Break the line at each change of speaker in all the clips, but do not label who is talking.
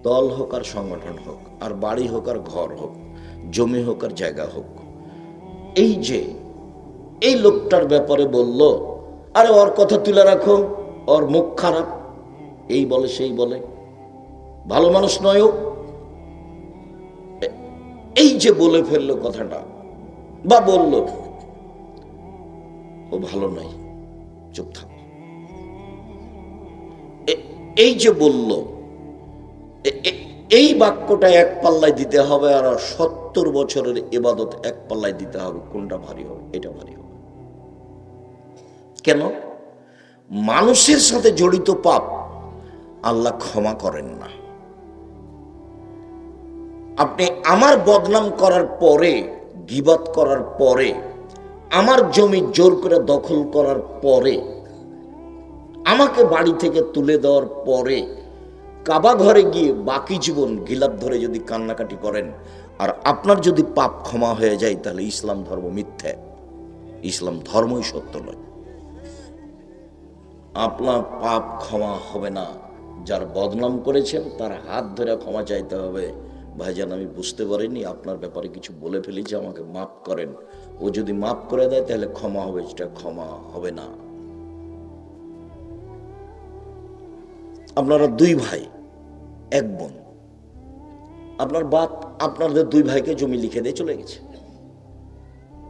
দল হোক আর সংগঠন হোক, আর বাড়ি হোক আর ঘর হোক, জমি হোক আর জায়গা হোক, এই যে এই লোকটার ব্যাপারে বলল, আরে ওর কথা তুলে রাখো, ওর মুখ খারাপ, এই বলে সেই বলে, ভালো মানুষ নয় ও, এই যে বলে ফেললো কথাটা বা বলল, ও ভালো নয়, চুপ থাক। এই যে বলল, এই বাক্যটা এক পাল্লায় দিতে হবে, আর 70 বছরের ইবাদত এক পাল্লায় দিতে হবে। কোনটা ভারী হবে? এটা ভারী হবে। কেন? মানুষের সাথে জড়িত পাপ আল্লাহ ক্ষমা করেন না। আপনি আমার বদনাম করার পরে, গীবত করার পরে, আমার জমি জোর করে দখল করার পরে, আমাকে বাড়ি থেকে তুলে দেওয়ার পরে কাবা ঘরে গিয়ে বাকি জীবন গিলাপ ধরে যদি কান্নাকাটি করেন, আর আপনার যদি পাপ ক্ষমা হয়ে যায়, তাহলে ইসলাম ধর্ম মিথ্যা, ইসলাম ধর্মই সত্য নয়। আপনার পাপ ক্ষমা হবে না। যার বদনাম করেছেন তার হাত ধরে ক্ষমা চাইতে হবে, ভাইজান আমি বুঝতে পারিনি, আপনার ব্যাপারে কিছু বলে ফেলেছি, আমাকে মাফ করেন। ও যদি মাফ করে দেয় তাহলে ক্ষমা হবে, সেটা ক্ষমা হবে না। আপনারা 2 ভাই 1 বোন, আপনার বাপ আপনাদের 2 ভাইকে জমি লিখে দিয়ে চলে গেছে,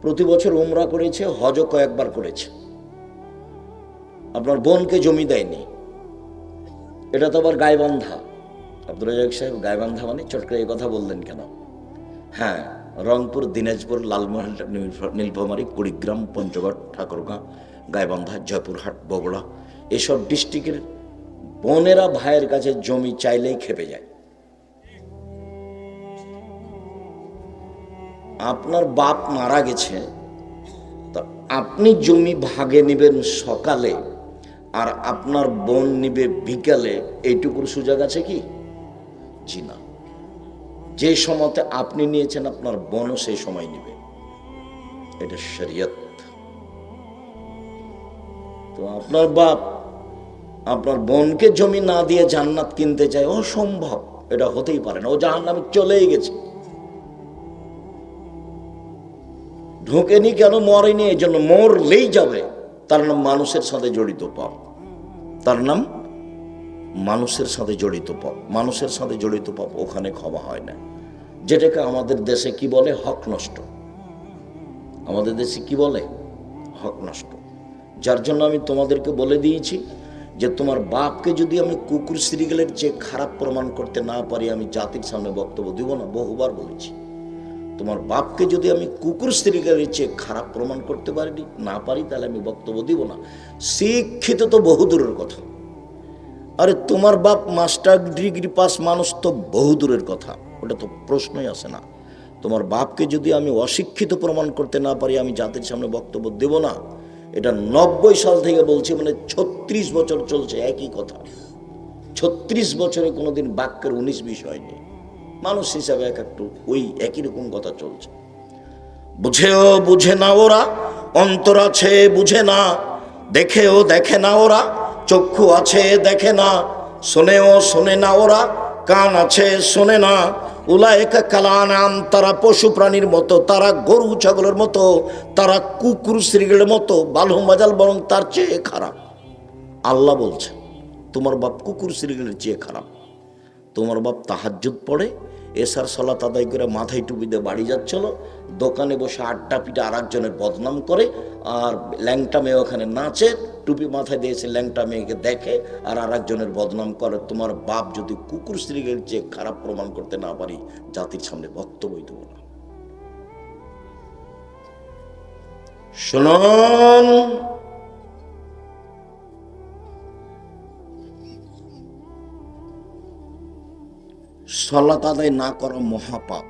প্রতি বছর উমরা করেছে, হজও কয়েকবার করেছে, আপনার বোনকে জমি দেয়নি। এটা তো আবার গাইবান্ধা। আব্দুল রাজ্জাক সাহেব, গাইবান্ধা মানে চট করে এই কথা বললেন কেন? হ্যাঁ, রংপুর, দিনাজপুর, লালমোহন, নীলফামারী, কুড়িগ্রাম, পঞ্চগড়, ঠাকুরগাঁ, গাইবান্ধা, জয়পুরহাট, বগুড়া, এসব ডিস্ট্রিক্টের বোনেরা ভাইয়ের কাছে জমি চাইলেই খেপে যায়। আপনার বাপ মারা গেছে, তা আপনি জমি ভাগে নেবেন সকালে, আর আপনার বোন নিবে বিকালে, এইটুকুর সুযোগ আছে কি? জি না। যে সময়তে আপনি নিয়েছেন আপনার বোনও সেই সময় নিবে, এটা শরীয়ত। তো আপনার বাপ আপনার বোনকে জমি না দিয়ে জান্নাত কিনতে চায়, অসম্ভব, এটা হতেই পারে না। ও জাহান্নামে চলেই গেছে, ঢোকেনি কেন? মরেনি, এই জন্য মরলেই যাবে। তার নাম মানুষের সাথে জড়িত পাপ, তার নাম মানুষের সাথে জড়িত পাপ। মানুষের সাথে জড়িত পাপ ওখানে ক্ষমা হয় না, যেটাকে আমাদের দেশে কি বলে? হক নষ্ট। আমাদের দেশে কি বলে? হক নষ্ট। যার জন্য আমি তোমাদেরকে বলে দিয়েছি যে তোমার বাপকে যদি আমি কুকুর শ্রীগেলের চেয়ে খারাপ প্রমাণ করতে না পারি, আমি জাতির সামনে বক্তব্য দিব না। বহুবার বলেছি, তোমার বাপকে যদি আমি কুকুর শ্রীগেলের চেয়ে খারাপ প্রমাণ করতে না পারি, তাহলে আমি বক্তব্য দিব না। শিক্ষিত তো বহু দূরের কথা, আরে তোমার বাপ মাস্টার ডিগ্রি পাস মানুষ তো বহু দূরের কথা, ওটা তো প্রশ্নই আসে না। তোমার বাপকে যদি আমি অশিক্ষিত প্রমাণ করতে না পারি, আমি জাতির সামনে বক্তব্য দেব না। এটা 90 সাল থেকে বলছি, মানে 36 বছর চলছে একই কথা। 36 বছরে কোনোদিন বাক্যের 19-20 হয়নি। মানুষ হিসাবে একটু ওই একই রকম কথা চলছে। বুঝেও বুঝে না ওরা, অন্তর আছে বুঝে না, দেখেও দেখে না ওরা, চক্ষু আছে দেখে না, শোনেও শোনে না ওরা, কান আছে শোনে না। উলায়েকা কালানাম, তারা পশু প্রাণীর মতো, তারা গরু ছাগলের মতো, তারা কুকুর শ্রীগেলের মতো, বালহু মাজাল, বরং তার চেয়ে খারাপ। আল্লাহ বলছে তোমার বাপ কুকুর শ্রীগেলের চেয়ে খারাপ। তোমার বাপ তাহাজ্জুদ পড়ে, এশার সালাত আদায় করে মাথায় টুপি দিয়ে বাড়ি যাচ্ছিল, দোকানে বসে আড্ডা পিটা আর একজনের বদনাম করে, আর ল্যাংটা মেয়ে ওখানে নাচে, টুপি মাথায় দিয়েছে, ল্যাংটা মেয়েকে দেখে আর একজনের বদনাম করে। তোমার বাপ যদি কুকুর শ্রীগেলের চেয়ে খারাপ প্রমাণ করতে না পারি, জাতির সামনে বক্তব্যই দেব না। শুনুন, সালাত আদায় না করা মহাপাপ।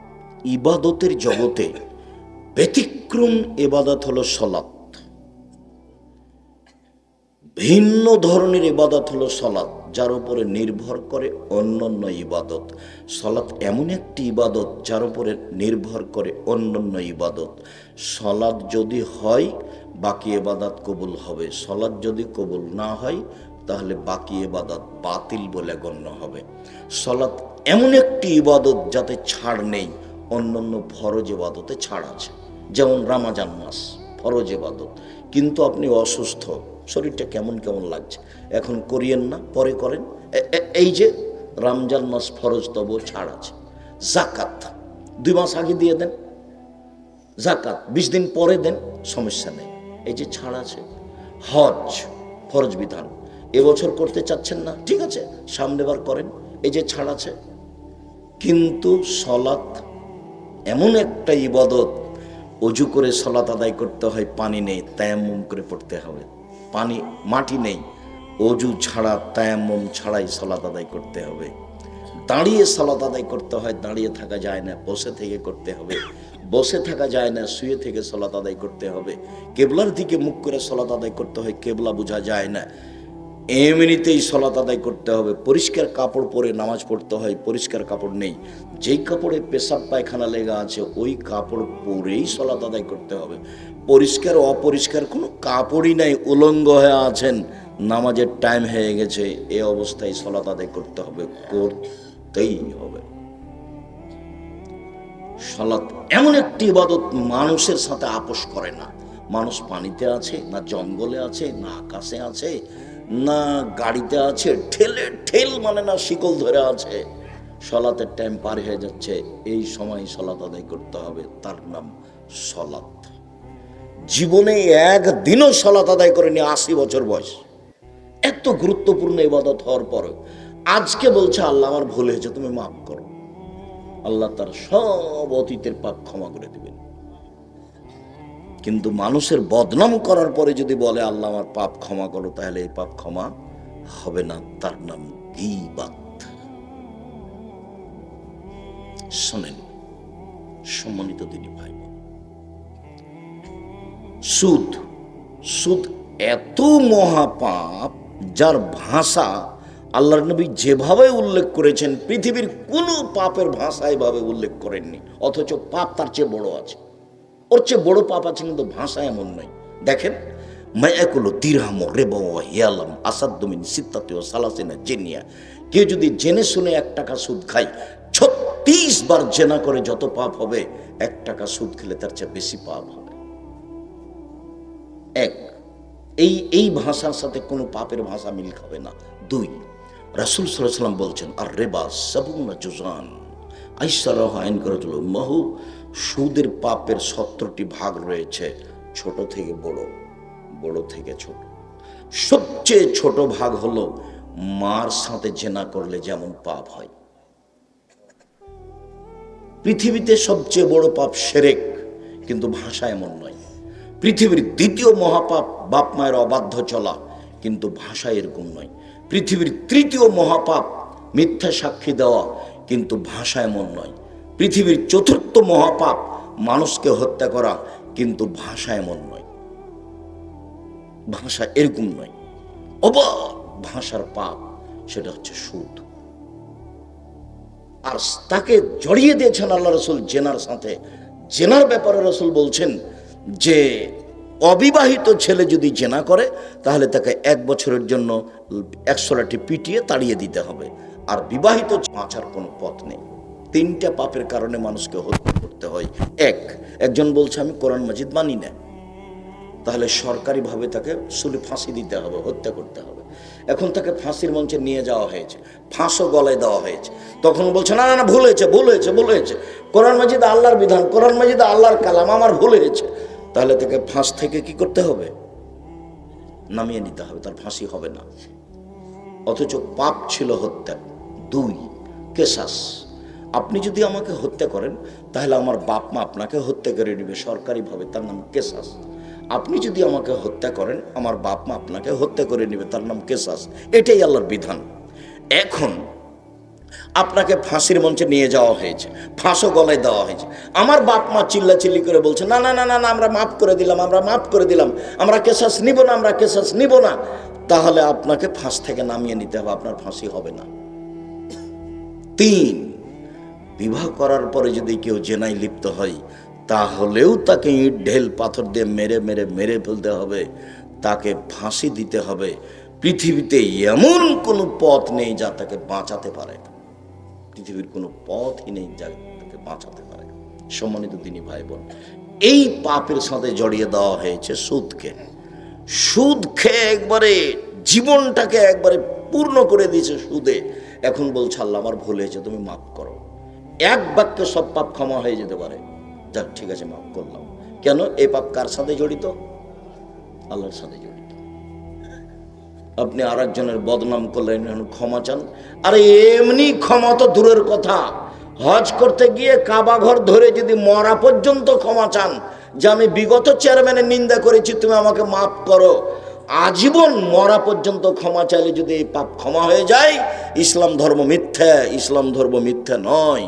ইবাদতের জগতে ব্যতিক্রম ইবাদত হলো সালাত। ভিন্ন ধরনের ইবাদত হলো সালাত, যার উপরে নির্ভর করে অন্যান্য ইবাদত। সালাত এমন একটি ইবাদত যার উপরে নির্ভর করে অন্যান্য ইবাদত। সালাত যদি হয়, বাকি ইবাদত কবুল হবে। সালাত যদি কবুল না হয়, তাহলে বাকি ইবাদত বাতিল বলে গণ্য হবে। সালাত এমন একটি ইবাদত যাতে ছাড় নেই। অন্যান্য ফরজ ইবাদতে ছাড় আছে, যেমন রমজান মাস ফরজ ইবাদত, কিন্তু আপনি অসুস্থ, শরীরটা কেমন কেমন লাগছে, এখন করিয়েন না, পরে করেন। এই যে রমজান মাস ফরজ, তবু ছাড় আছে। জাকাত 2 মাস আগে দিয়ে দেন, জাকাত 20 দিন পরে দেন, সমস্যা নেই, এই যে ছাড় আছে। হজ ফরজ বিধান, এবছর করতে চাচ্ছেন না, ঠিক আছে, সামনেবার করেন, এই যে ছাড় আছে। কিন্তু সলাত এমন একটা ইবাদত, অজু করে সলাত আদায় করতে হয়, পানি নেই, তায়াম্মুম করে পড়তে হবে। মাটি নেই, অজু ছাড়া তায়াম্মুম ছাড়াই সলাত আদায় করতে হবে। দাঁড়িয়ে সলাত আদায় করতে হয়, দাঁড়িয়ে থাকা যায় না, বসে থেকে করতে হবে। বসে থাকা যায় না, শুয়ে থেকে সলাত আদায় করতে হবে। কেবলার দিকে মুখ করে সলাত আদায় করতে হয়, কেবলা বোঝা যায় না, এমনিতেই সলাত আদায় করতে হবে। পরিষ্কার কাপড় পরে নামাজ পড়তে হয়, পরিষ্কার কাপড় নেই, যেই কাপড়ে পেশাব পায়খানা লেগে আছে ওই কাপড় পরেই সলাত আদায় করতে হবে। পরিষ্কার অপরিষ্কার কোনো কাপড়ই নাই, উলঙ্গ হয়ে আছেন, নামাজের টাইম হয়ে গেছে, এই অবস্থায় সলাত আদায় করতে হবে, করতেই হবে। সালাত এমন একটি ইবাদত মানুষের সাথে আপোষ করে না। মানুষ পানিতে আছে না, জঙ্গলে আছে না, আকাশে আছে না, গাড়িতে আছে, ঠেল মানে না, শিকল ধরে আছে, সালাতের টাইম পার হয়ে যাচ্ছে, এই সময় সালাত আদায় করতে হবে, তার নাম সালাত। জীবনে একদিনও সালাত আদায় করেনি 80 বছর বয়স, এত গুরুত্বপূর্ণ ইবাদত হওয়ার পরে আজকে বলছে আল্লাহ আমার ভুল হয়েছে, তুমি মাফ করো। আল্লাহ তার সব অতীতের পাপ ক্ষমা করে দিবেন। কিন্তু মানুষের বদনাম করার পরে যদি বলে আল্লাহ আমার পাপ ক্ষমা করো, তাহলে এই পাপ ক্ষমা হবে না, তার নাম গীবাত। শোনেন সম্মানিত দিনী ভাই, সুদ এত মহাপাপ, যার ভাষা আল্লাহর নবী যেভাবে উল্লেখ করেছেন পৃথিবীর কোনো পাপের ভাষা এভাবে উল্লেখ করেননি, অথচ পাপ তার চেয়ে বড় আছে, ওর চেয়ে বড় পাপ আছে, কিন্তু ভাষা এমন নয়। দেখেন, মায়াকুলো দিরহাম রেবা হিয়ালাম আসাদ্দমিন সিত্তাতি ও সালাসিনা জেনিয়া, কেউ যদি জেনে শুনে 1 টাকা সুদ খায়, 36 বার জেনা করে যত পাপ হবে, 1 টাকা সুদ খেলে তার চেয়ে বেশি পাপ হবে। এই ভাষার সাথে কোনো পাপের ভাষা মিল খাবে না। 2, রাসূল সাল্লাল্লাহু আলাইহি ওয়াসাল্লাম বলছেন, আর রেবা সাবুনা জুজান আইসারাহ আইন করাতুল মাহু, সুদের পাপের 70টি ভাগ রয়েছে, ছোট থেকে বড়, বড় থেকে ছোট। সবচেয়ে ছোট ভাগ হলো মার সাথে জেনা করলে যেমন পাপ হয়। পৃথিবীতে সবচেয়ে বড় পাপ শিরক, কিন্তু ভাষা এমন নয়। পৃথিবীর 2য় মহাপাপ বাপ মায়ের অবাধ্য চলা, কিন্তু ভাষা এরকম নয়। পৃথিবীর 3য় মহাপাপ মিথ্যা সাক্ষী দেওয়া, কিন্তু ভাষা এমন নয়। পৃথিবীর 4র্থ মহাপাপ মানুষকে হত্যা করা, কিন্তু ভাষা এমন নয়, ভাষা এরকম নয়। অবাক ভাষার পাপ, সেটা হচ্ছে সুদ। আর তাকে জড়িয়ে দিয়েছেন আল্লাহ রাসূল জেনার সাথে। জেনার ব্যাপারে রাসূল বলছেন যে অবিবাহিত ছেলে যদি জেনা করে, তাহলে তাকে 1 বছরের জন্য 100 লাঠি পিটিয়ে তাড়িয়ে দিতে হবে, আর বিবাহিত বাঁচার কোনো পথ নেই। 3টা পাপের কারণে মানুষকে হত্যা করতে হয়। একজন বলছে আমি কোরআন মাজিদ মানি না, তাহলে সরকারিভাবে তাকে ফাঁসি দিতে হবে, হত্যা করতে হবে। এখন তাকে ফাঁসির মঞ্চে নিয়ে যাওয়া হয়েছে, ফাঁসও গলায় দেওয়া হয়েছে, তখন বলছে না না ভুল হয়েছে, কোরআন মাজিদ আল্লাহর বিধান, কোরআন মাজিদ আল্লাহর কালাম, আমার ভুল হয়েছে। তাহলে তাকে ফাঁস থেকে কি করতে হবে? নামিয়ে নিতে হবে, তার ফাঁসি হবে না। অথচ পাপ ছিল হত্যা। 2, কেসাস। আপনি যদি আমাকে হত্যা করেন, তাহলে আমার বাপ মা আপনাকে হত্যা করে নেবে সরকারিভাবে, তার নাম কেসাস। আপনি যদি আমাকে হত্যা করেন, আমার বাপ মা আপনাকে হত্যা করে নেবে, তার নাম কেসাস। এটাই আল্লাহর বিধান। এখন আপনাকে ফাঁসির মঞ্চে নিয়ে যাওয়া হয়েছে, ফাঁসও গলায় দেওয়া হয়েছে, আমার বাপ মা চিল্লাচিল্লি করে বলছে না না না না না, আমরা মাফ করে দিলাম, আমরা কেসাস নিব না, তাহলে আপনাকে ফাঁস থেকে নামিয়ে নিতে হবে, আপনার ফাঁসি হবে না। 3, বিবাহ করার পরে যদি কেউ জেনায় লিপ্ত হয়, তাহলেও তাকে ইট ঢেল পাথর দিয়ে মেরে ফেলতে হবে, তাকে ফাঁসি দিতে হবে। পৃথিবীতে এমন কোনো পথ নেই যা তাকে বাঁচাতে পারে। পৃথিবীর কোনো পথই নেই যা তাকে বাঁচাতে পারে। সম্মানিত দিনী ভাই বোন, এই পাপের সাথে জড়িয়ে দেওয়া হয়েছে সুদকে। সুদ খেয়ে একবারে জীবনটাকে একবারে পূর্ণ করে দিয়েছে সুদে। এখন বলছে আল্লাহ আমার ভুল হয়েছে, তুমি মাফ করো। এক বাক্যে সব পাপ ক্ষমা হয়ে যেতে পারে। যাক ঠিক আছে, মাফ করলাম। কেন? এই পাপ কার সাথে জড়িত? আল্লাহর সাথে জড়িত। আপনি আর একজনের বদনাম করলেন, ক্ষমা চান। আরে এমনি ক্ষমা তো দূরের কথা, হজ করতে গিয়ে কাবা ঘর ধরে যদি মরা পর্যন্ত ক্ষমা চান যে আমি বিগত চেয়ারম্যানের নিন্দা করেছি, তুমি আমাকে মাফ করো, আজীবন মরা পর্যন্ত ক্ষমা চাইলে যদি এই পাপ ক্ষমা হয়ে যায়, ইসলাম ধর্ম মিথ্যা। ইসলাম ধর্ম মিথ্যা নয়,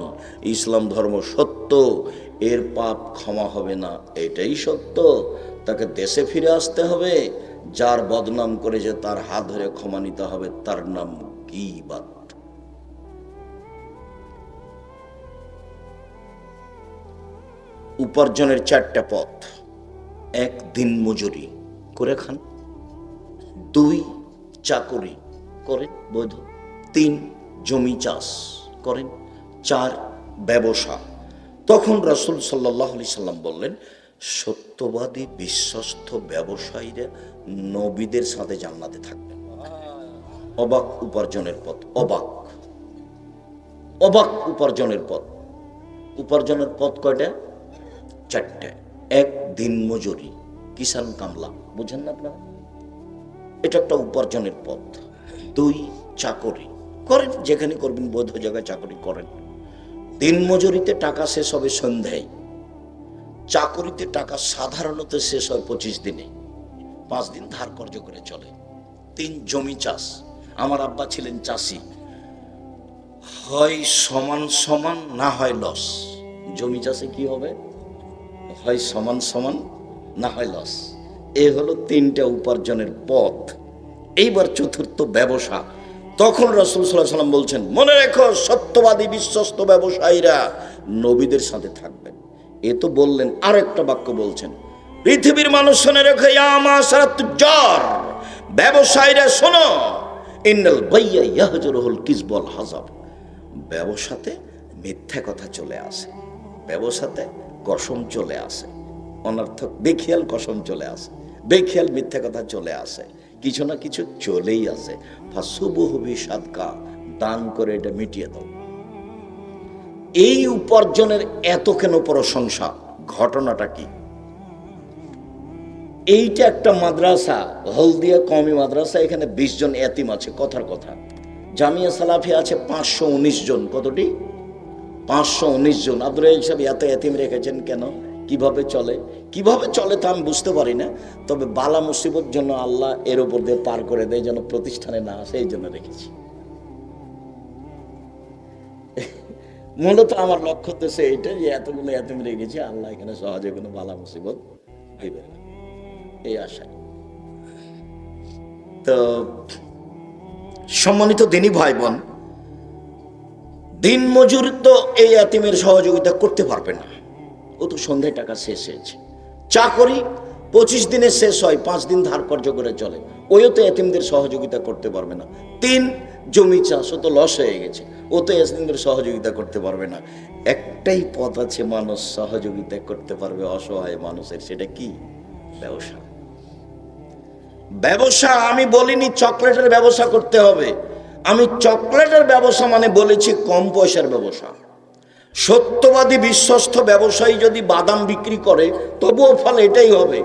ইসলাম ধর্ম সত্য। এর পাপ ক্ষমা হবে না, এটাই সত্য। তাকে দেশে ফিরে আসতে হবে। যার বদনাম করেছে তার হাত ধরে ক্ষমা নিতে হবে। তার নাম গীবত। উপার্জনের চারটা পথ। এক, দিন মজুরি করে খান। দুই, চাকরি করেন বৈধ। তিন, জমি চাষ করেন। চার, ব্যবসা। তখন রাসূল সাল্লাল্লাহু আলাইহি সাল্লাম বললেন, সত্যবাদী বিশ্বস্ত ব্যবসায়ীরা নবীদের সাথে জান্নাতে থাকবেন। অবাক উপার্জনের পথ, অবাক অবাক উপার্জনের পথ। উপার্জনের পথ কয়টা? চারটে। এক, দিন মজুরি, কিষান কামলা, বুঝেন না আপনারা? এটা একটা উপার্জনের পথ। দুই, চাকরি করেন, যেখানে করবেন বৈধ জায়গায় চাকরি করেন। দিন মজুরিতে টাকা শেষ হবে সন্ধ্যায়। চাকরিতে টাকা সাধারণত শেষ হয় 25 দিনে, 5 দিন ধার কর্য করে চলে। তিন, জমি চাষ। আমার আব্বা ছিলেন চাষি, হয় সমান সমান না হয় লস। জমি চাষে কি হবে? হয় সমান সমান না হয় লস। এ হলো তিনটা উপার্জনের পথ। এইবার চতুর্থ, ব্যবসা। তখন রাসূল সাল্লাল্লাহু আলাইহি ওয়াসাল্লাম বলছেন, মনে রেখো সত্যবাদী বিশ্বস্ত ব্যবসায়ীরা নবীদের সাথে থাকবেন। এ তো বললেন, আর একটা বাক্য বলছেন, পৃথিবীর মানুষ শুনে রেখো, ইয়া মাশারাত তুজ্জার, ব্যবসায়ীরা শোনো, ইন্নাল বাইয়া ইয়াহজুরুল কিযব ওয়াল হাযাব। ব্যবসাতে মিথ্যা কথা চলে আসে, ব্যবসাতে কসম চলে আসে, অনর্থক বেখেয়াল কসম চলে আসে, বেখেয়াল মিথ্যা কথা চলে আসে, কিছু না কিছু চলেই আসে। ফাসুবুহু বিসাদকা, দান করে এটা মিটিয়ে দাও। এই উপার্জনের এত কেন প্রশংসা? ঘটনাটা কি? এইটা একটা মাদ্রাসা, হলদিয়া কওমি মাদ্রাসা। এখানে 20 জন এতিম আছে, কথার কথা। জামিয়া সালাফি আছে 519 জন। কতটি? 519 জন। আব্দুর রাজ্জাক সাহেব এত এতিম রেখেছেন কেন? কিভাবে চলে? কিভাবে চলে তা আমি বুঝতে পারি না, তবে বালা মুসিবত জন্য আল্লাহ এর উপর দিয়ে পার করে দেয়, যেন প্রতিষ্ঠানে না আসে, এই জন্য রেখেছি। মূলত আমার লক্ষ্য তো এইটা, যে এতগুলো এতিম রেখেছি, আল্লাহ এখানে সহজে কোনো বালা মুসিবত দিবে না, এই আশায়। তো সম্মানিত দিনী ভাই বোন, দিন মজুর তো এই এতিমের সহযোগিতা করতে পারবে না, ও তো সন্ধ্যায় টাকা শেষ হয়েছে। চাকরি 25 দিনে শেষ হয়, 5 দিন ধার কর্য করে চলে, ওইও তো এতিমদের সহযোগিতা করতে পারবে না। তিন, জমি চাষ, ও তো লস হয়ে গেছে, ও তো এতিমদের সহযোগিতা করতে পারবে না। একটাই পথ আছে মানুষ সহযোগিতা করতে পারবে অসহায় মানুষের, সেটা কি? ব্যবসা। ব্যবসা আমি বলিনি চকলেটের ব্যবসা করতে হবে, আমি চকলেটের ব্যবসা মানে বলেছি কম পয়সার ব্যবসা। সত্যবাদী বিশ্বস্ত ব্যবসায়ী যদি বাদাম বিক্রি করে তবুও ফল এটাই হবে।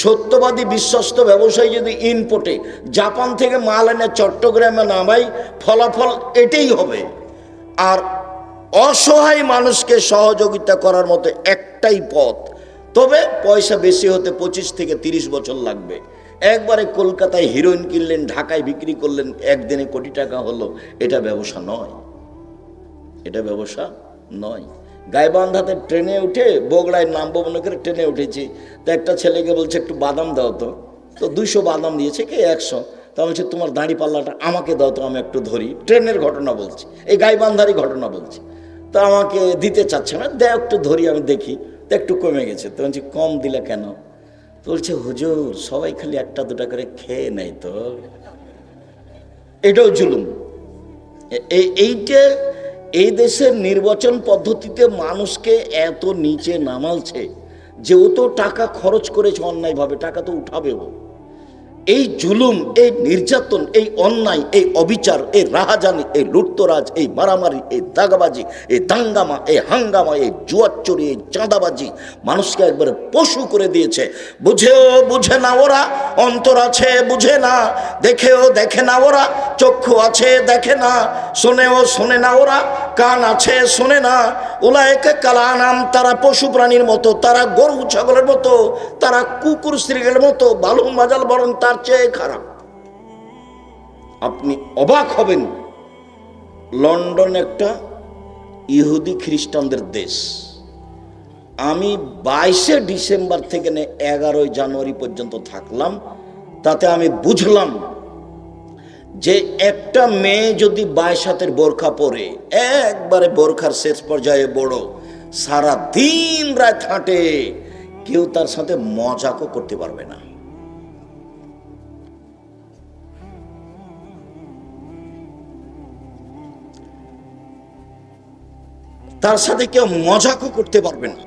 সত্যবাদী বিশ্বস্ত ব্যবসায়ী যদি ইনপুটে জাপান থেকে মাল এনে চট্টগ্রামে নামাই, ফলাফল এটাই হবে। আর অসহায় মানুষকে সহযোগিতা করার মতো একটাই পথ, তবে পয়সা বেশি হতে 25 থেকে 30 বছর লাগবে। একবারে কলকাতায় হিরোইন কিনলেন, ঢাকায় বিক্রি করলেন, একদিনে কোটি টাকা হলো, এটা ব্যবসা নয়, এটা ব্যবসা নয়। গাইবান্ধাতে ট্রেনে উঠে বগুড়ায় নামবো মনে করে ট্রেনে উঠেছি, তো একটা ছেলেকে বলছে একটু বাদাম দাও তো, 200 বাদাম দিয়েছে, কে 100। তা বলছে তোমার দাঁড়ি পাল্লাটা আমাকে দাও তো, আমি একটু ধরি। ট্রেনের ঘটনা বলছি, এই গাইবান্ধারই ঘটনা বলছি। তো আমাকে দিতে চাচ্ছে না, দেয় একটু ধরি, আমি দেখি তো একটু কমে গেছে। তো বলছি কম দিলে কেন? তো বলছে হুজুর সবাই খালি 1-2 করে খেয়ে নেয়, তো এটাও জুলুম। এইটা এই দেশের নির্বাচন পদ্ধতিতে মানুষকে এত নিচে নামালছে যে ও তো টাকা খরচ করেছে অন্যায়ভাবে, টাকা তো উঠাবেও। এই জুলুম, এই নির্যাতন, এই অন্যায়, এই অবিচার, এই রাহাজানি, এই লুটতরাজ, এই মারামারি, এই দাগাবাজি, এই দাঙ্গামা, এই হাঙ্গামা, এই জুয়াচুরি, এই চাঁদাবাজি মানুষকে একবারে পশু করে দিয়েছে। বুঝেও বুঝে না ওরা, অন্তর আছে বুঝে না, দেখেও দেখে না ওরা, চক্ষু আছে দেখে না, শোনেও শোনে না ওরা, কান আছে শোনে না। উলায়েকে কালানাম, তারা পশু প্রাণীর মতো, তারা গরু ছাগলের মতো, তারা কুকুর শ্রীগের মতো, বালু মাজাল বরং তার চেয়ে খারাপ। আপনি অবাক হবেন, লন্ডন একটা ইহুদি খ্রিস্টানদের দেশ। আমি 22শে ডিসেম্বর থেকে 11ই জানুয়ারি পর্যন্ত থাকলাম, তাতে আমি বুঝলাম যে একটা মেয়ে যদি 22 হাতের বোরখা পরে, একবারে বোরখার শেষ পর্যায়ে বড়, সারা দিন রাত হাঁটে, কেউ তার সাথে মজাকও করতে পারবে না। তার সাথে কেউ মজাকও করতে পারবে না।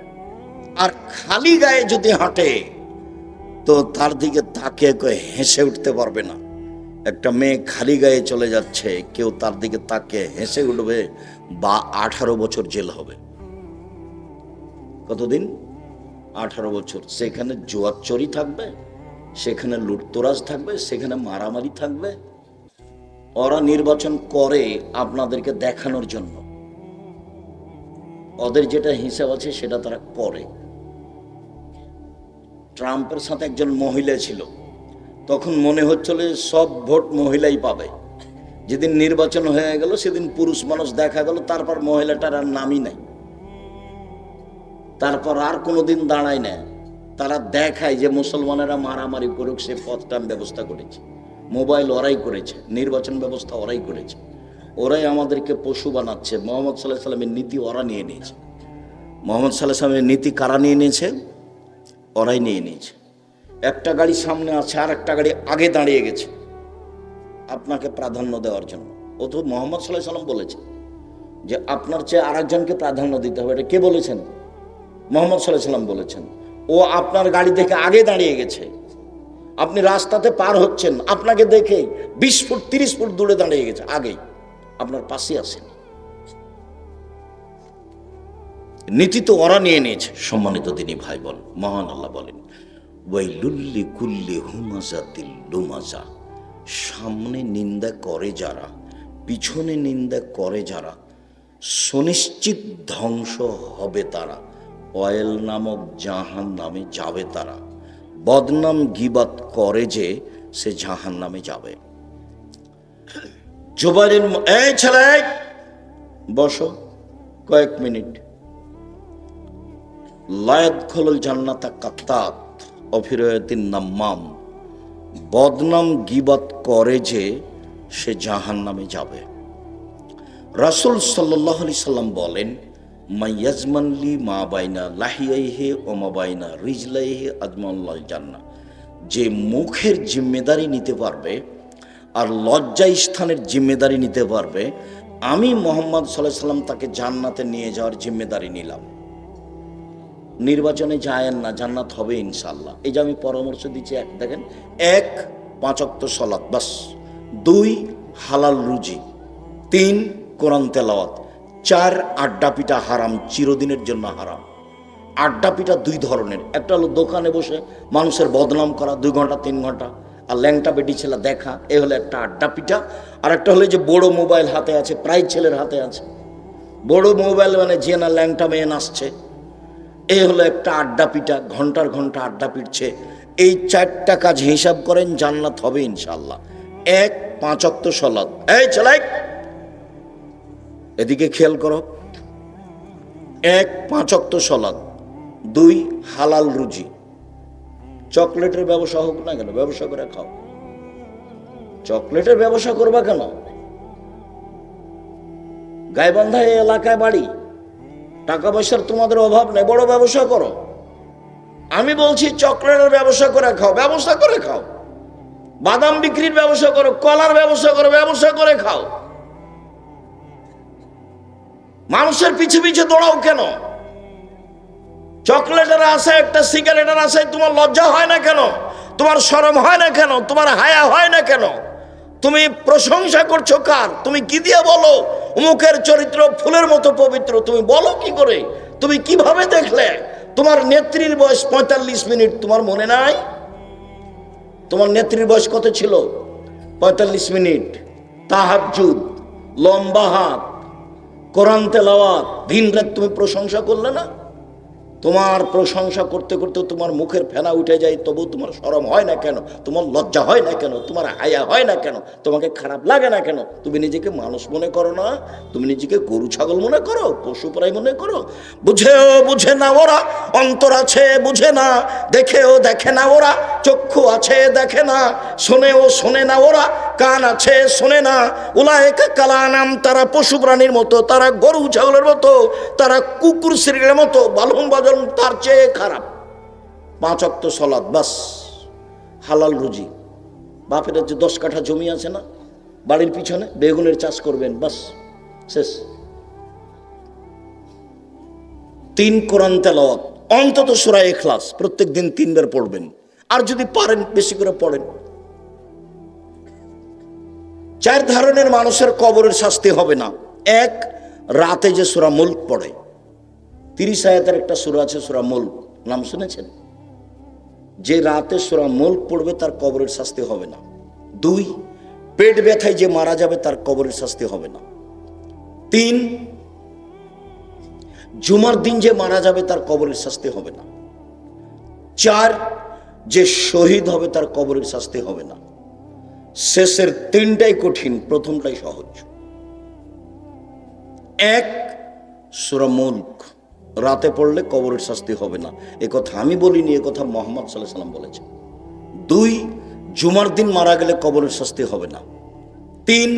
আর খালি গায়ে যদি হাঁটে তো তার দিকে তাকিয়ে কেউ হেসে উঠতে পারবে না। একটা মেয়ে খালি গায়ে চলে যাচ্ছে, কেউ তার দিকে তাকিয়ে হেসে উঠবে বা 18 বছর জেল হবে। কতদিন? 18 বছর। সেখানে জুয়াচুরি থাকবে, সেখানে লুটতরাজ থাকবে, সেখানে মারামারি থাকবে। ওরা নির্বাচন করে আপনাদেরকে দেখানোর জন্য, ওদের যেটা হিসাব আছে সেটা তারা করে। ট্রাম্পের সাথে একজন মহিলা ছিল, তখন মনে হচ্ছিল সব ভোট মহিলাই পাবে। যেদিন নির্বাচন হয়ে গেল সেদিন পুরুষ মানুষ দেখা গেল, তারপর মহিলাটার আর নামই নাই, তারপর আর কোনোদিন দাঁড়ায় না। তারা দেখায় যে মুসলমানেরা মারামারি করুক, সে পথটা ব্যবস্থা করেছে, মোবাইল ওরাই করেছে, নির্বাচন ব্যবস্থা ওরাই করেছে, ওরাই আমাদেরকে পশু বানাচ্ছে। মোহাম্মদ সাল্লাল্লাহু আলাইহি সাল্লামের নীতি ওরা নিয়ে নিয়েছে। মোহাম্মদ সাল্লাল্লাহু আলাইহি সাল্লামের নীতি কারা নিয়ে নিয়েছে? ওরাই নিয়ে নিয়েছে। একটা গাড়ি সামনে আছে, আর একটা গাড়ি আগে দাঁড়িয়ে গেছে আপনাকে প্রাধান্য দেওয়ার জন্য। ও তো মোহাম্মদ সাল্লাল্লাহু আলাইহি সাল্লাম বলেছে যে আপনার চেয়ে আরেকজনকে প্রাধান্য দিতে হবে। এটা কে বলেছেন? মোহাম্মদ সাল্লাল্লাহু আলাইহি সাল্লাম বলেছেন। ও আপনার গাড়ি দেখে আগে দাঁড়িয়ে গেছে, আপনি রাস্তাতে পার হচ্ছেন, আপনাকে দেখে 20 ফুট 30 ফুট দূরে দাঁড়িয়ে গেছে, আগেই আপনার পাশে আসেন। নীতি তো ওরা নিয়ে নিয়েছে। সম্মানিত দিনী ভাই বল, মহান আল্লাহ বলেন, ওয়াইলুল লিকুল্লি হুমাযাতিল লুমাযা, সামনে নিন্দা করে যারা, পিছনে নিন্দা করে যারা, সুনিশ্চিত ধ্বংস হবে তারা, অয়েল নামক জাহান নামে যাবে তারা। বদনাম গীবাত করে যে, সে জাহান নামে যাবে। জুবাইরের এই ছেলে বসো কয়েক মিনিট। লায়াদখুলুল জান্নাতা কাত্তাত অফিরায়াতিন নাম্মাম, বদনাম গীবাত করে যে সে জাহান্নামে যাবে। রাসূল সাল্লাল্লাহু আলাইহি সাল্লাম বলেন, মাইয়াজমানলি মা বাইনা লাহিয়াইহি ওয়া মা বাইনা রিজলাইহি আজমাল্লাহ জান্নাহ, যে মুখের জিম্মেদারি নিতে পারবে আর লজ্জা স্থানের জিম্মেদারি নিতে পারবে, আমি মুহাম্মদ সাল্লাল্লাহু আলাইহি সাল্লাম তাকে জান্নাতে নিয়ে যাওয়ার জিম্মেদারি নিলাম। নির্বাচনে যায়েন না, জান্নাত হবে ইনশাআল্লাহ। এই যে আমি পরামর্শ দিচ্ছি, এক দেখেন, 1 5 ওয়াক্ত সালাত বাস, 2 হালাল রুজি, 3 কোরআন তেলাওয়াত, 4 আড্ডা পিটা হারাম, চিরদিনের জন্য হারাম। আড্ডা পিটা 2 ধরনের, একটা হলো দোকানে বসে মানুষের বদনাম করা 2 ঘন্টা 3 ঘন্টা আর ল্যাংটা বেটি ছেলে দেখা, এ হলো একটা আড্ডা পিটা। আর একটা হলো যে বড় মোবাইল হাতে আছে, প্রায় ছেলের হাতে আছে বড় মোবাইল, মানে যে না ল্যাংটা মেয়ে নাচছে, এই হলো একটা আড্ডা পিটা, ঘন্টার ঘন্টা আড্ডা পিটছে। এই 4টা কাজ হিসাব করেন, জান্নাত হবে ইনশাআল্লাহ। 1 5 ওয়াক্ত সালাত, এই ছেলে এদিকে খেয়াল করো, 1 5 ওয়াক্ত সালাত, 2 হালাল রুজি। চকলেটের ব্যবসা হোক না কেন, ব্যবসা করে খাও। চকলেটের ব্যবসা করবা কেন? গাইবান্ধা এলাকায় বাড়ি, টাকা পয়সার তোমাদের অভাব নেই, বড় ব্যবসা করো। আমি বলছি চকলেটের ব্যবসা করে খাও, ব্যবসা করে খাও। বাদাম বিক্রির ব্যবসা করো, কলার ব্যবসা করো, ব্যবসা করে খাও। মানুষের পিছে পিছে দৌড়াও কেন? চকলেটের আশায়, একটা সিগারেটের আশায় তোমার লজ্জা হয় না কেন? তোমার শরম হয় না কেন? তোমার হায়া হয় না কেন? তুমি প্রশংসা করছো কার? তুমি কি দিয়ে বলো অমুকের চরিত্র ফুলের মতো পবিত্র? তুমি বলো কি করে? তুমি কিভাবে দেখলে? তোমার নেত্রীর বয়স 45 মিনিট, তোমার মনে নাই? তোমার নেত্রীর বয়স কত ছিল? 45 মিনিট। তাহাজ্জুদ, লম্বা হাত, কোরআন তেলাওয়াত, দিন রাত তুমি প্রশংসা করলে না? তোমার প্রশংসা করতে করতে তোমার মুখের ফেনা উঠে যায়, তবু তোমার শরম হয় না কেন? তোমার লজ্জা হয় না কেন? তোমার হায়া হয় না কেন? তোমাকে খারাপ লাগে না কেন? তুমি নিজেকে মানুষ মনে করো না? তুমি নিজেকে গরু ছাগল মনে করো, পশু প্রায় মনে করো? বুঝেও বুঝে না ওরা, অন্তর আছে বুঝে না, দেখেও দেখে না ওরা, চক্ষু আছে দেখে না, শোনেও শোনে না ওরা, কান আছে শোনে না। উলায়েকা কালানাম, তারা পশু প্রাণীর মতো, তারা গরু ছাগলের মতো, তারা কুকুর শ্রীর মতো, বালুম বাজন তার চেয়ে খারাপ। 5 ওয়াক্ত সালাত, বাস হালাল রুজি। বাপের যে 10 কাঠা জমি আছে না, বাড়ির পিছনে বেগুনের চাষ করবেন, বাস শেষ। 3 কোরআন তেলাওয়াত, অন্তত সূরা ইখলাস প্রত্যেকদিন 3 বার পড়বেন, আর যদি পারেন বেশি করে পড়েন। 4 ধরনের মানুষের কবরের শাস্তি হবে না। 1, রাতে যে সূরা মুলক পড়ে, 30 আয়াতের একটা সূরা আছে সূরা মুলক, নাম শুনেছেন? যে রাতে সূরা মুলক পড়বে তার কবরের শাস্তি হবে না। 2, পেট ব্যথায় যে মারা যাবে তার কবরের শাস্তি হবে না। 3, জুমার দিন যে মারা যাবে তার কবরের শাস্তি হবে না। 4, যে শহীদ হবে তার কবরের শাস্তি হবে না। শেষের 3টাই কঠিন, প্রথমটাই সহজ। 1, সূরা মুলক রাতে পড়লে কবরের শাস্তি হবে না, এ কথা আমি বলিনি, এ কথা মুহাম্মদ সাল্লাল্লাহু আলাইহি ওয়াসাল্লাম বলেছেন। 2, জুমার দিন মারা গেলে কবরের শাস্তি হবে না। 3,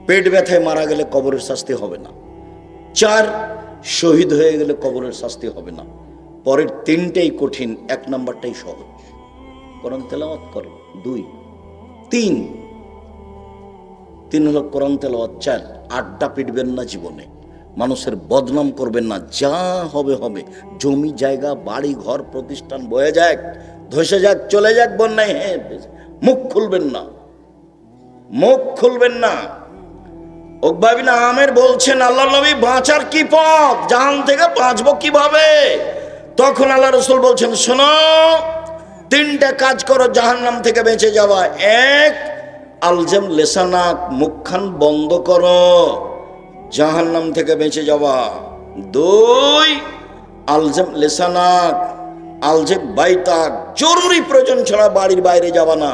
পেট ব্যথায় মারা গেলে কবরের শাস্তি হবে না। 4, শহীদ হয়ে গেলে কবরের শাস্তি হবে না। পরের 3টাই কঠিন, 1 নাম্বারটাই সহজ। কোরআন তেলাওয়াত করো। 2, 3 হলো কোরআন তেলাওয়াত। 4, আড্ডা পিটবেন না জীবনে, মানুষের বদনাম করবেন না, যা হবে হবে। জমি জায়গা বাড়ি ঘর প্রতিষ্ঠান বয়ে যাক, ধসে যাক, চলে যাক বন্যায়, হ্যাঁ, মুখ খুলবেন না, মুখ খুলবেন না। উকবা বিন আমের বলছেন, আল্লাহ নবী বাঁচার কি পথ, জাহান থেকে বাঁচবো কিভাবে? তখন আল্লাহ রাসূল বলছেন, শোনো, 3টা কাজ করো জাহান্নাম থেকে বেঁচে যাওয়া। 1, আলজাম লেসানাক, মুখখান বন্ধ করো, জাহান্নাম থেকে বেঁচে যাওয়া। 2, আলজাম লেসানাক, আলজেব বাইতাক, জরুরি প্রয়োজন ছাড়া বাড়ির বাইরে যাওয়া না,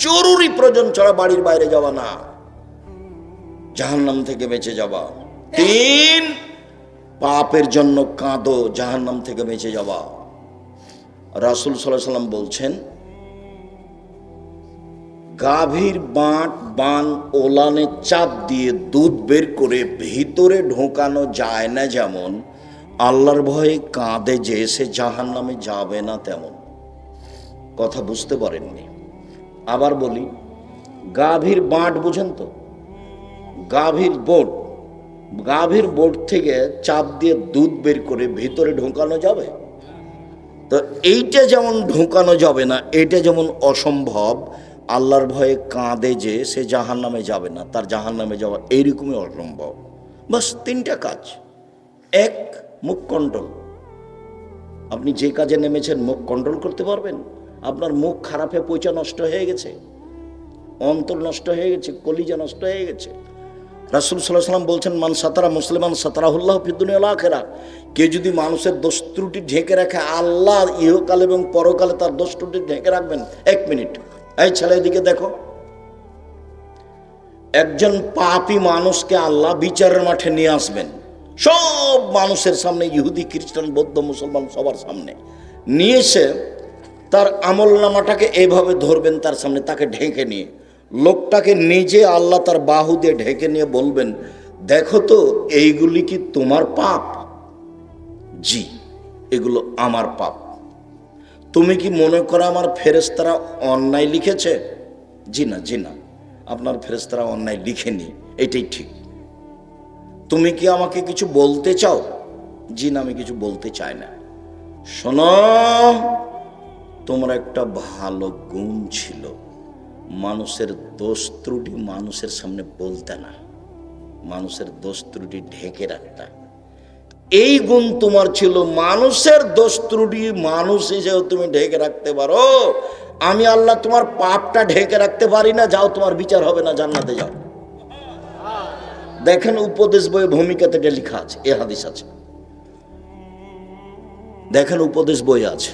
জরুরি প্রয়োজন ছাড়া বাড়ির বাইরে যাওয়া না, জাহান্নাম থেকে বেঁচে যাওয়া। 3, পাপের জন্য কাঁদো, জাহান্নাম থেকে বেঁচে যাওয়া। রাসূল সাল্লাল্লাহু আলাইহি ওয়াসাল্লাম বলছেন, গাভীর বান ওলানে চাপ দিয়ে দুধ বের করে ভিতরে ঢোকানো যায় না, যেমন আল্লাহর ভয়ে কাঁদে যে সে জাহান্নামে যাবে না তেমন। কথা বুঝতে পারেননি? আবার বলি, গাভীর বাঁট বুঝেন তো? গাভীর বোট থেকে চাপ দিয়ে দুধ বের করে ভিতরে ঢোকানো যাবে? তো এইটা যেমন ঢোকানো যাবে না, এটা যেমন অসম্ভব, আল্লাহর ভয়ে কাঁদে যে সে জাহান্নামে যাবে না, তার জাহান্নামে যাওয়া এইরকমই অসম্ভব। বাস 3টা কাজ। 1, মুখ কন্ট্রোল। আপনি যে কাজে নেমেছেন মুখ কন্ট্রোল করতে পারবেন? আপনার মুখ খারাপ হয়ে পয়সা নষ্ট হয়ে গেছে, অন্তর নষ্ট হয়ে গেছে, কলিজা নষ্ট হয়ে গেছে। রাসূল সাল্লাল্লাহু আলাইহি ওয়াসাল্লাম বলছেন, মান সাতারা মুসলিমান সাতারাহুল্লাহু ফিদ দুনিয়া ওয়াল আখিরাহ। কেউ যদি মানুষের দোষ ত্রুটি ঢেকে রাখে, আল্লাহ ইহকাল এবং পরকালে তার দোষ ত্রুটি ঢেকে রাখবেন। 1 মিনিট, এই ছেলে এদিকে দেখো। একজন পাপী মানুষকে আল্লাহ বিচারের মাঠে নিয়ে আসবেন, সব মানুষের সামনে, ইহুদি খ্রিস্টান বৌদ্ধ মুসলমান সবার সামনে নিয়ে এসে তার আমল নামাটাকে এইভাবে ধরবেন তার সামনে, তাকে ঢেকে নিয়ে, লোকটাকে নিজে আল্লাহ তার বাহু দিয়ে ঢেকে নিয়ে বলবেন, দেখো তো এইগুলি কি তোমার পাপ? জি, এগুলো আমার পাপ। তুমি কি মনে করো আমার ফেরেশতারা অন্যায় লিখেছে? জি না, আপনার ফেরেশতারা অন্যায় লিখেনি, এটাই ঠিক। তুমি কি আমাকে কিছু বলতে চাও? জি না, আমি কিছু বলতে চাই না। শোনো, তোমার একটা ভালো গুণ ছিল, মানুষের দোষ ত্রুটি মানুষের সামনে বলতে না, মানুষের দোষ ত্রুটি ঢেকে রাখতে। এই গুণ তোমার ছিল, মানুষের দোষ ত্রুটি মানুষ হিসেবে তুমি ঢেকে রাখতে পারো। আমি আল্লাহ তোমার পাপটা ঢেকে রাখতে পারি না। যাও, তোমার বিচার হবে না, জান্নাতে যাও। দেখেন উপদেশ বইয়ে ভূমিকাতে এটা লেখা আছে, এ হাদিস আছে। দেখেন উপদেশ বই আছে,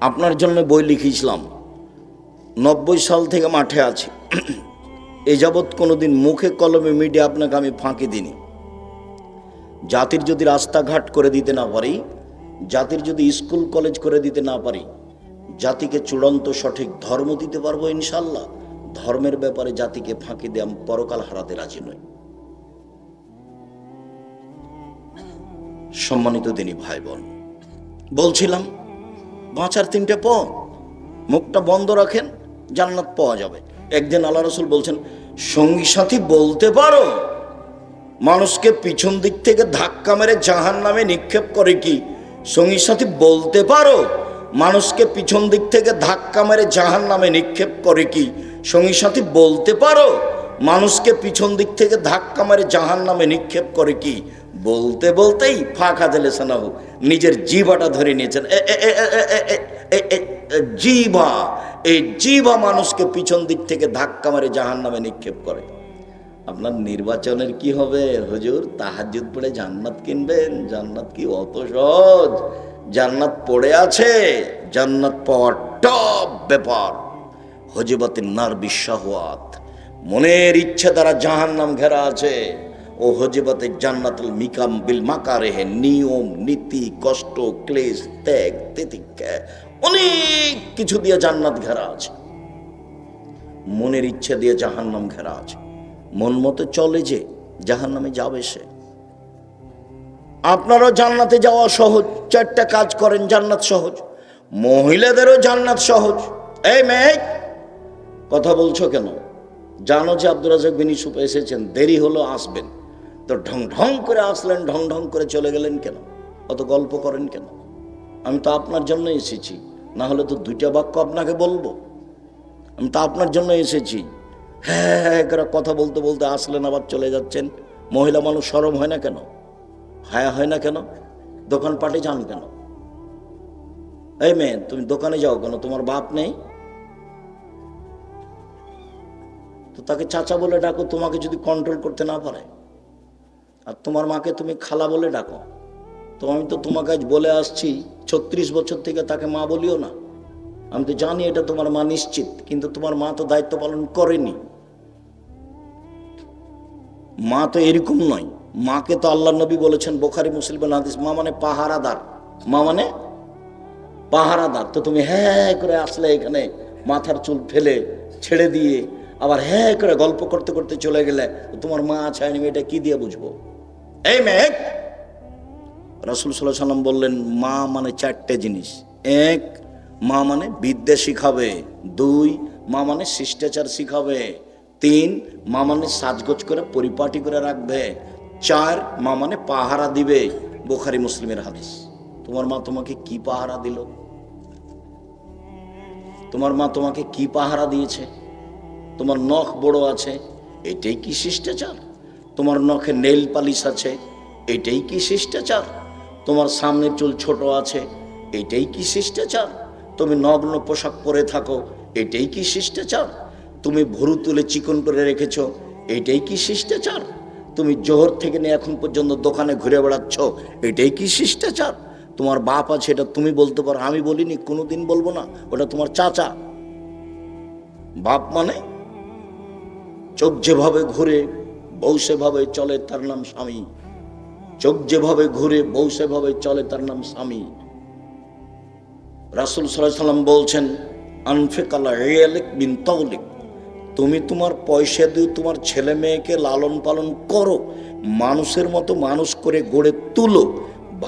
আপনার জন্য বই লিখেছিলাম। 90 সাল থেকে মাঠে আছি, এ যাবৎ কোনোদিন মুখে কলমে মিডিয়া আপনাকে আমি ফাঁকি দিইনি। জাতির যদি রাস্তাঘাট করে দিতে না পারি, জাতির যদি স্কুল কলেজ করে দিতে না পারি, জাতিকে চূড়ান্ত সঠিক ধর্ম দিতে পারবো ইনশাল্লাহ। ধর্মের ব্যাপারে জাতিকে ফাঁকি দিয়ে আমি পরকাল হারাতে রাজি নই। সম্মানিত দিনী ভাই বোন, বলছিলাম বাঁচার 3টে পথ, মুখটা বন্ধ রাখেন, জান্নাত পাওয়া যাবে। একদিন আল্লাহ রাসূল বলছেন, সঙ্গী সাথী বলতে পারো, মানুষকে পিছন দিক থেকে ধাক্কা মেরে জাহান্নামে নিক্ষেপ করে কি? সঙ্গী সাথী বলতে পারো, মানুষকে পিছন দিক থেকে ধাক্কা মেরে জাহান্নামে নিক্ষেপ করে কি? সঙ্গী সাথী বলতে পারো, মানুষকে পিছন দিক থেকে ধাক্কা মেরে জাহান্নামে নিক্ষেপ করে কি? বলতে বলতেই ফাঁকা দিলে সানাহু নিজের জিভাটা ধরে নিয়েছেন। জিভা, এই জিভা মানুষকে পিছন দিক থেকে ধাক্কা মেরে জাহান্নামে নিক্ষেপ করে। আপনার নির্বাচনের কি হবে? হুজুর তাহাজ্জুদ পড়ে জান্নাত কিনবেন? জান্নাত কি অত সহজ? জান্নাত পড়ে আছে, জান্নাত পাওয়ার টপ ব্যাপার। হজিবাতিন নার বিশাহওয়াত, মনের ইচ্ছে দ্বারা জাহান্নাম ঘেরা আছে। ও হজিবাতে জান্নাতুল মিকাম বিল মাকারেহে, নিয়ম নীতি কষ্ট ক্লেশ ত্যাগ তিতিক্ষা অনেক কিছু দিয়ে জান্নাত ঘেরা আছে। মনের ইচ্ছে দিয়ে জাহান্নাম ঘেরা আছে। মন মতো চলে যে জাহান্নামে যাবে সে। আপনারও জান্নাতে যাওয়া সহজ, 4টা কাজ করেন, জান্নাত সহজ। মহিলাদেরও জান্নাত সহজ। এই মেয়ে, কথা বলছো কেন? জানো যে আব্দুর রাজ্জাক বিন ইউসুফ এসেছেন, দেরি হলো আসবেন, তো ঢং ঢং করে আসলেন, ঢং ঢং করে চলে গেলেন কেন? অত গল্প করেন কেন? আমি তো আপনার জন্য এসেছি, না হলে তো 2টা বাক্য আপনাকে বলবো। আমি তো আপনার জন্য এসেছি। হ্যাঁ করে কথা বলতে বলতে আসলেন, আবার চলে যাচ্ছেন। মহিলা মানুষ শরম হয় না কেন? হায়া হয় না কেন? দোকানপাটে যান কেন? এই মেয়ে, তুমি দোকানে যাও কেন? তোমার বাপ নেই? তো তাকে চাচা বলে ডাকো, তোমাকে যদি কন্ট্রোল করতে না পারে। আর তোমার মাকে তুমি খালা বলে ডাকো। তো আমি তো তোমাকে আজ বলে আসছি, 36 বছর থেকে তাকে মা বলিও না। আমি তো জানি এটা তোমার মা নিশ্চিত, কিন্তু তোমার মা তো দায়িত্ব পালন করেনি। মা তো এরকম নয়। মাকে তো আল্লাহ নবী বলেছেন, বুখারী মুসলিমের হাদিস, মা মানে পাহারাদার। মা মানে পাহারাদার। তো তুমি হ্যাঁ করে আসলে এখানে মাথার চুল ফেলে ছেড়ে দিয়ে আবার হ্যাঁ করে গল্প করতে করতে চলে গেলে, তোমার মা আছে আমি এটা কি দিয়ে বুঝবো? এই মেয়ে, রাসূল সাল্লাল্লাহু আলাইহি ওয়াসাল্লাম বললেন, মা মানে 4টে জিনিস। 1, মা মানে বিদ্যা শিখাবে। 2, মা মানে শিষ্টাচার শিখাবে। 3, মা মানে সাজগোজ করে পরিপাটি করে রাখবে। 4, মা মানে পাহারা দিবে। বুখারী মুসলিমের হাদিস। তোমার মা তোমাকে কি পাহারা দিল? তোমার মা তোমাকে কি পাহারা দিয়েছে? তোমার নখ বড় আছে, এটাই কি শিষ্টাচার? তোমার নখে নেল পালিশ আছে, এটাই কি শিষ্টাচার? তোমার সামনের চুল ছোট আছে, এটাই কি শিষ্টাচার? তুমি নগ্ন পোশাক পরে থাকো, এটাই কি শিষ্টাচার? তুমি ভুরু তুলে চিকন করে রেখেছো, এটাই কি শিষ্টাচার? তুমি জোহর থেকে নিয়ে এখন পর্যন্ত দোকানে ঘুরে বেড়াচ্ছ, এটাই কি শিষ্টাচার? তোমার বাপ আছে, এটা তুমি বলতে পারো, আমি বলিনি, কোনোদিন বলবো না, ওটা তোমার চাচা। বাপ মানে চোখ যেভাবে ঘুরে বউ সেভাবে চলে, তার নাম স্বামী। চোখ যেভাবে ঘুরে বউ সেভাবে চলে, তার নাম স্বামী। রাসূল সাল্লাল্লাহু আলাইহি ওয়াসাল্লাম বলছেন, আনফিক আলা ইয়ালিক বিন তাওলিক, তুমি তোমার পয়সা দিয়ে তোমার ছেলে মেয়েকে লালন পালন করো, মানুষের মতো মানুষ করে গড়ে তুলো,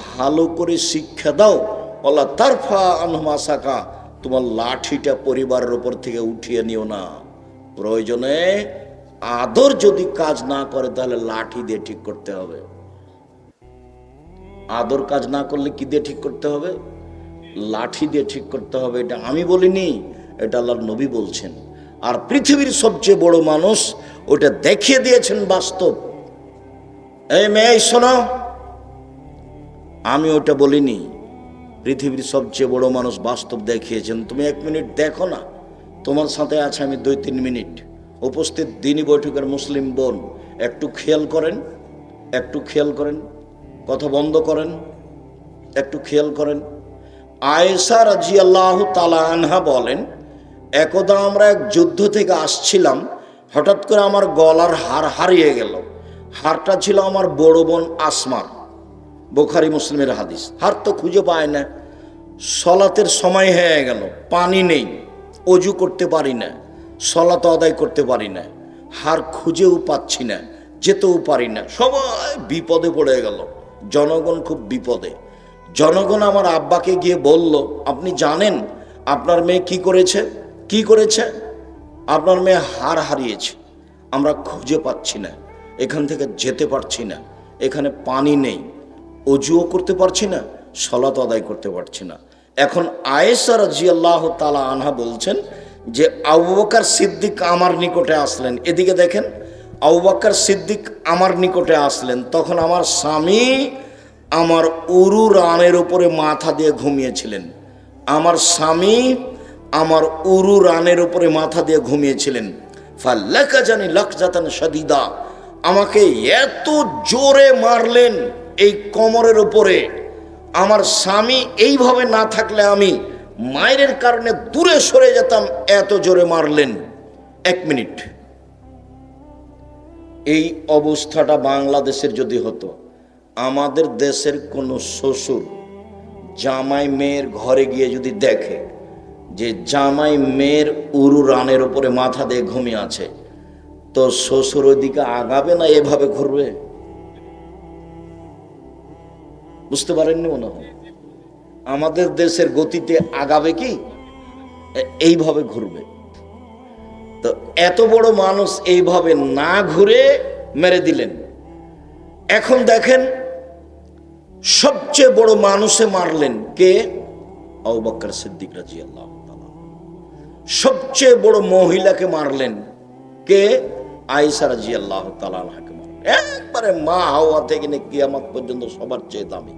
ভালো করে শিক্ষা দাও। ওয়ালা তারফা আনহুম আসাকা, তোমার লাঠিটা পরিবারের উপর থেকে উঠিয়ে নিও না। প্রয়োজনে আদর যদি কাজ না করে তাহলে লাঠি দিয়ে ঠিক করতে হবে। আদর কাজ না করলে কি দিয়ে ঠিক করতে হবে? লাঠি দিয়ে ঠিক করতে হবে। এটা আমি বলিনি, এটা আল্লাহর নবী বলছেন। আর পৃথিবীর সবচেয়ে বড় মানুষ ওটা দেখিয়ে দিয়েছেন বাস্তব। এই মেয়ে শোনো, আমি ওটা বলিনি, পৃথিবীর সবচেয়ে বড় মানুষ বাস্তব দেখিয়েছেন। তুমি 1 মিনিট দেখো না, তোমার সাথে আছে আমি 2-3 মিনিট। উপস্থিত দিনী বৈঠকের মুসলিম বোন, একটু খেয়াল করেন, একটু খেয়াল করেন, কথা বন্ধ করেন, একটু খেয়াল করেন। আয়েশা রাদিয়াল্লাহু তাআলা আনহা বলেন, একদা আমরা এক যুদ্ধ থেকে আসছিলাম, হঠাৎ করে আমার গলার হার হারিয়ে গেল। হারটা ছিল আমার বড় বোন আসমার, বুখারী মুসলিমের হাদিস। হার তো খুঁজে পায় না, সলাতের সময় হয়ে গেল, পানি নেই, অজু করতে পারি না, সলাত আদায় করতে পারি না, হার খুঁজেও পাচ্ছি না, যেতেও পারি না, সবাই বিপদে পড়ে গেল। জনগণ খুব বিপদে। জনগণ আমার আব্বাকে গিয়ে বলল, আপনি জানেন আপনার মেয়ে কি করেছে? কি করেছে? আপনার মেয়ে হার হারিয়েছে, আমরা খুঁজে পাচ্ছি না, এখান থেকে যেতে পারছি না, এখানে পানি নেই, অজুও করতে পারছি না, সলাত আদায় করতে পারছি না। এখন আয়েশা রাদিয়াল্লাহু তাআলা আনহা বলছেন যে আবু বকর সিদ্দিক আমার নিকটে আসলেন। এদিকে দেখেন, আবু বকর সিদ্দিক আমার নিকটে আসলেন, তখন আমার স্বামী আমার উরু রানের উপরে মাথা দিয়ে ঘুমিয়েছিলেন। আমার স্বামী আমার উরু রানের উপরে মাথা দিয়ে ঘুমিয়েছিলেন। ফাল্লাকা জানি লাকজাতান শাদীদা, আমাকে এত জোরে মারলেন এই কোমরের উপরে, আমার স্বামী এইভাবে না থাকলে আমি মায়ের কারণে দূরে সরে যেতাম, এত জোরে মারলেন। 1 মিনিট। এই অবস্থাটা বাংলাদেশের যদি হতো, আমাদের দেশের কোনো শ্বশুর জামাই মেয়ের ঘরে গিয়ে যদি দেখে যে জামাই মেয়ের উরু রানের উপরে মাথা দিয়ে ঘুমিয়ে আছে, তো শ্বশুর ওইদিকে আগাবে না এভাবে ঘুরবে? বুঝতে পারেননি মনে হয়? আমাদের দেশের গতিতে আগাবে কি? এইভাবে ঘুরবে। তো এত বড় মানুষ এইভাবে না ঘুরে মেরে দিলেন। এখন দেখেন, সবচেয়ে বড় মানুষে মারলেন কে? আবু বকর সিদ্দিক রাদিয়াল্লাহু তাআলা। সবচেয়ে বড় মহিলাকে মারলেন কে? আয়েশা রাদিয়াল্লাহু তাআলা আনহাকে মারলেন। একবারে মা হাওয়া থেকে নিয়ে কিয়ামত পর্যন্ত সবার চেয়ে দামি।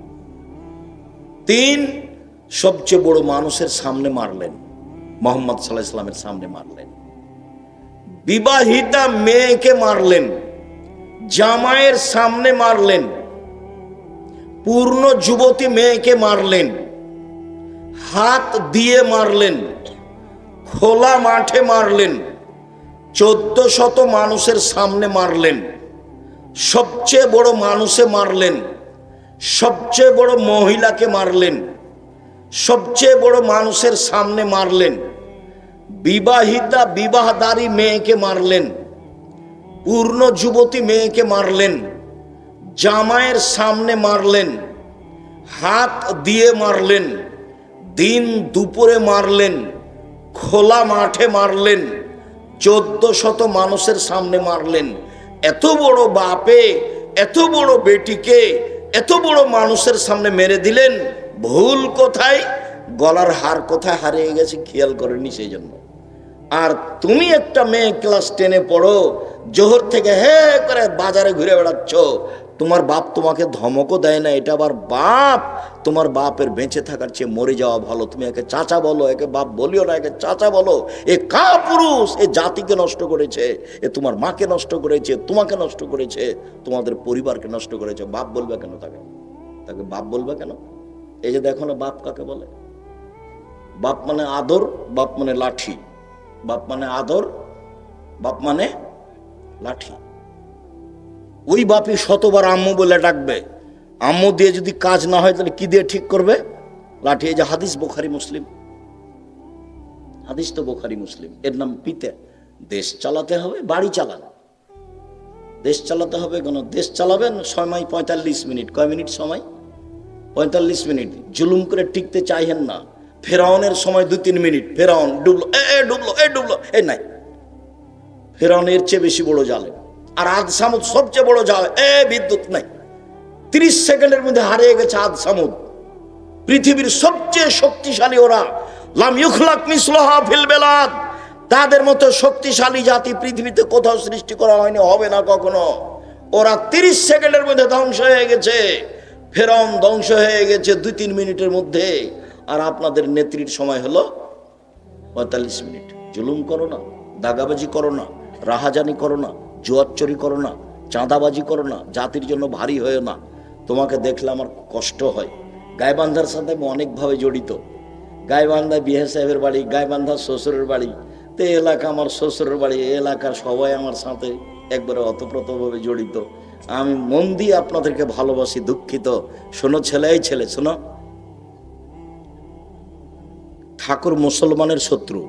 3, সবচেয়ে বড় মানুষের সামনে মারলেন, মুহাম্মদ সাল্লাল্লাহু আলাইহি ওয়াসাল্লামের সামনে মারলেন। বিবাহিতা মেয়েকে মারলেন, জামাইয়ের সামনে মারলেন। পূর্ণ যুবতী মেয়েকে মারলেন, হাত দিয়ে মারলেন, খোলা মাঠে মারলেন, 1400 মানুষের সামনে মারলেন। সবচেয়ে বড় মানুষে মারলেন, সবচেয়ে বড় মহিলাকে মারলেন, সবচেয়ে বড় মানুষের সামনে মারলেন। বিবাহিতা বিবাহদারী মেয়েকে মারলেন, পূর্ণ যুবতী মেয়েকে মারলেন, জামাইয়ের সামনে মারলেন, হাত দিয়ে মারলেন, দিন দুপুরে মারলেন, খোলা মাঠে মারলেন, 1400 মানুষের সামনে মারলেন। এত বড় বাপে এত বড় বেটিকে এত বড় মানুষের সামনে মেরে দিলেন। ভুল কোথায়? গলার হার কোথায় হারিয়ে গেছে খেয়াল করেনি, সেই জন্য। আর তুমি একটা মেয়ে ক্লাস 10-এ পড়ো, জোহর থেকে হে করে বাজারে ঘুরে বেড়াচ্ছ, তোমার বাপ তোমাকে ধমকও দেয় না, এটা আবার বাপ। তোমার বাপের বেঁচে থাকার চেয়ে মরে যাওয়া ভালো। তুমি একে চাচা বলো, একে বাপ বলিও না, একে চাচা বলো। এ কাপুরুষ, এ জাতিকে নষ্ট করেছে, এ তোমার মাকে নষ্ট করেছে, তোমাকে নষ্ট করেছে, তোমাদের পরিবারকে নষ্ট করেছে। বাপ বলবে কেন তাকে? তাকে বাপ বলবে কেন? এই যে দেখো না, বাপ কাকে বলে? বাপ মানে আদর, বাপ মানে লাঠি। বাপ মানে আদর, বাপ মানে লাঠি। ওই বাপই শতবার আম্মু বলে ডাকবে, আম্মু দিয়ে যদি কাজ না হয় তাহলে কি দিয়ে ঠিক করবে? লাঠি। এই যে হাদিস বুখারী মুসলিম, হাদিস তো বুখারী মুসলিম। এর নাম পিতা। দেশ চালাতে হবে, বাড়ি চালান। দেশ চালাতে হবে কেন? দেশ চালাবেন সময় 45 মিনিট। কয় মিনিট সময়? 45 মিনিট। জুলুম করে টিকতে চাইছেন না। ফেরাউনের সময় 2-3 মিনিট, ফেরাউন ডুবলো, ডুবলো, ডুবলো, নাই। ফেরাউনের চেয়ে বেশি বড় জালেম। আর আদ সামুদ সবচেয়ে বড় জাল। বিদ্যুৎ নাই, 30 সেকেন্ডের মধ্যে হারিয়ে গেছে আদ সামুদ। পৃথিবীর সবচেয়ে শক্তিশালী ওরা। লাম ইউখলাক মিসলুহা ফিল বিলাদ। তাদের মতো শক্তিশালী জাতি পৃথিবীতে কোথাও সৃষ্টি করা হয়নি, হবে না কখনো। ওরা 30 সেকেন্ডের মধ্যে ধ্বংস হয়ে গেছে। ফেরাউন ধ্বংস হয়ে গেছে 2-3 মিনিটের মধ্যে। আর আপনাদের নেত্রীর সময় হলো 45 মিনিট। জুলুম করো না, দাগাবাজি করো না, রাহাজানি করো না, জুয়াচুরি করো না, চাঁদাবাজি করো না, জাতির জন্য ভারী হয়ে না। তোমাকে দেখলে আমার কষ্ট হয়। গাইবান্ধার সাথে আমি অনেকভাবে জড়িত। গাইবান্ধায় বিহা সাহেবের বাড়ি, গাইবান্ধার শ্বশুরের বাড়ি। তো এই এলাকা আমার শ্বশুরের বাড়ি, এই এলাকার সবাই আমার সাথে একবারে অতপ্রতভাবে জড়িত। আমি মন দিয়ে আপনাদেরকে ভালোবাসি, দুঃখিত। শোনো ছেলে, এই ছেলে শোনো, ঠাকুর মুসলমানের শত্রু,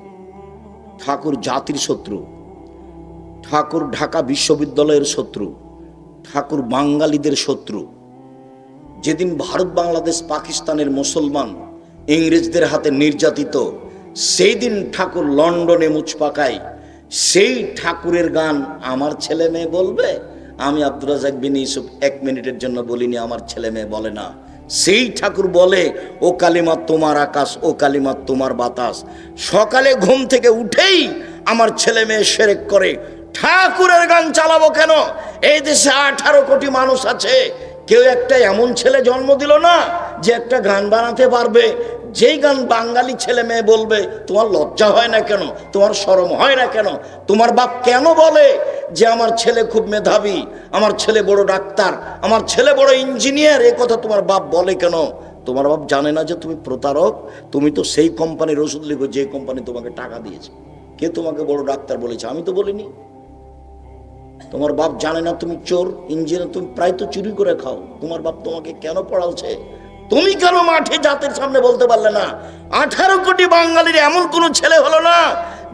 ঠাকুর জাতির শত্রু, ঠাকুর ঢাকা বিশ্ববিদ্যালয়ের শত্রু, ঠাকুর বাঙালিদের শত্রু। যেদিন ভারত বাংলাদেশ পাকিস্তানের মুসলমান ইংরেজদের হাতে নির্যাতিত, সেই দিন ঠাকুর লন্ডনে মুচ পাকায়। সেই ঠাকুরের গান আমার ছেলে মেয়ে বলবে? আমি আব্দুর রাজ্জাক বিন ইউসুফ 1 মিনিটের জন্য বলিনি, আমার ছেলে মেয়ে বলে না। সেই ঠাকুর বলে, ও কালিমা তোমার আকাশ, ও কালিমা তোমার বাতাস। সকালে ঘুম থেকে উঠেই আমার ছেলে মেয়ে শিরক করে। ঠাকুরের গান চালাবো কেন? এই দেশে 18 কোটি মানুষ আছে, কেউ একটা এমন ছেলে জন্ম দিল না যে একটা গান বানাতে পারবে। যেই গান বাঙালি ছেলে মেয়ে বলবে, তোমার লজ্জা হয় না কেন? তোমার শরম হয় না কেন? তোমার বাপ কেন বলে যে আমার ছেলে খুব মেধাবী, আমার ছেলে বড় ডাক্তার, আমার ছেলে বড় ইঞ্জিনিয়ার? এ কথা তোমার বাপ বলে কেন? তোমার বাপ জানে না যে তুমি প্রতারক? তুমি তো সেই কোম্পানির ওষুধ লিখো যে কোম্পানি তোমাকে টাকা দিয়েছে। কে তোমাকে বড় ডাক্তার বলেছে? আমি তো বলিনি। তোমার বাপ জানে না তুমি চোর, ইঞ্জিনিয়ার? তুমি প্রায় তো চুরি করে খাও। তোমার বাপ তোমাকে কেন পড়ালছে? তুমি কেন মাঠে জাতির সামনে বলতে পারলে না? 18 কোটি বাঙালির এমন কোন ছেলে হলো না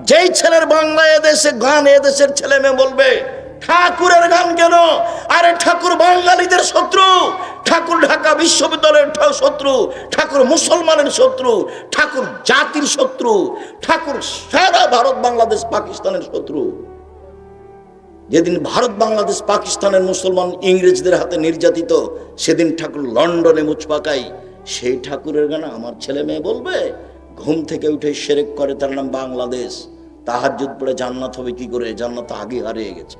যেই ছেলের বাংলা এদেশে গান এদেশের ছেলে মেয়ে বলবে? ঠাকুরের গান কেন? আরে ঠাকুর বাঙালিদের শত্রু, ঠাকুর ঢাকা বিশ্ববিদ্যালয়ের শত্রু, ঠাকুর মুসলমানের শত্রু, ঠাকুর জাতির শত্রু, ঠাকুর সারা ভারত বাংলাদেশ পাকিস্তানের শত্রু। যেদিন ভারত বাংলাদেশ পাকিস্তানের মুসলমান ইংরেজদের হাতে নির্যাতিত, সেদিন ঠাকুর লন্ডনে মুচ পাকাই। সেই ঠাকুরের গান আমার ছেলে মেয়ে বলবে? ঘুম থেকে উঠে শিরক করে, তার নাম বাংলাদেশ। তাহাজ্জুদ পড়ে জান্নাত হবে কি করে? জান্নাত আগে হারিয়ে গেছে।